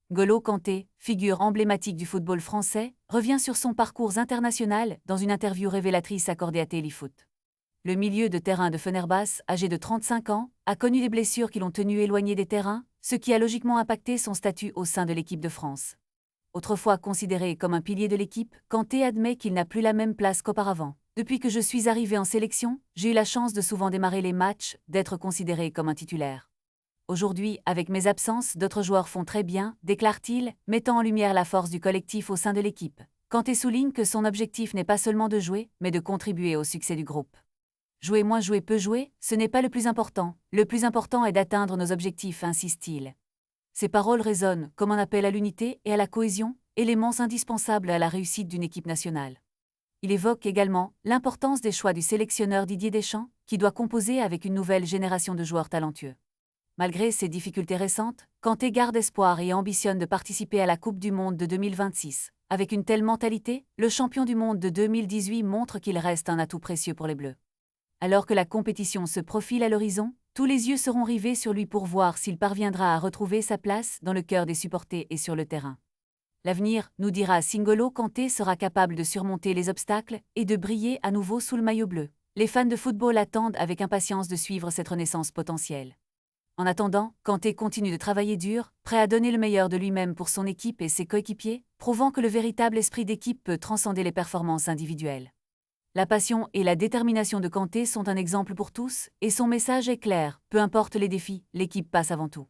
N'Golo Kanté, figure emblématique du football français, revient sur son parcours international dans une interview révélatrice accordée à Téléfoot. Le milieu de terrain de Fenerbahçe, âgé de 35 ans, a connu des blessures qui l'ont tenu éloigné des terrains, ce qui a logiquement impacté son statut au sein de l'équipe de France. Autrefois considéré comme un pilier de l'équipe, Kanté admet qu'il n'a plus la même place qu'auparavant. Depuis que je suis arrivé en sélection, j'ai eu la chance de souvent démarrer les matchs, d'être considéré comme un titulaire. Aujourd'hui, avec mes absences, d'autres joueurs font très bien, déclare-t-il, mettant en lumière la force du collectif au sein de l'équipe. Kanté souligne que son objectif n'est pas seulement de jouer, mais de contribuer au succès du groupe. Jouer moins jouer peu jouer, ce n'est pas le plus important. Le plus important est d'atteindre nos objectifs, insiste-t-il. Ces paroles résonnent comme un appel à l'unité et à la cohésion, éléments indispensables à la réussite d'une équipe nationale. Il évoque également l'importance des choix du sélectionneur Didier Deschamps, qui doit composer avec une nouvelle génération de joueurs talentueux. Malgré ces difficultés récentes, Kanté garde espoir et ambitionne de participer à la Coupe du Monde de 2026. Avec une telle mentalité, le champion du monde de 2018 montre qu'il reste un atout précieux pour les Bleus. Alors que la compétition se profile à l'horizon, tous les yeux seront rivés sur lui pour voir s'il parviendra à retrouver sa place dans le cœur des supporters et sur le terrain. L'avenir nous dira si N'Golo Kanté sera capable de surmonter les obstacles et de briller à nouveau sous le maillot bleu. Les fans de football attendent avec impatience de suivre cette renaissance potentielle. En attendant, Kanté continue de travailler dur, prêt à donner le meilleur de lui-même pour son équipe et ses coéquipiers, prouvant que le véritable esprit d'équipe peut transcender les performances individuelles. La passion et la détermination de Kanté sont un exemple pour tous, et son message est clair, peu importe les défis, l'équipe passe avant tout.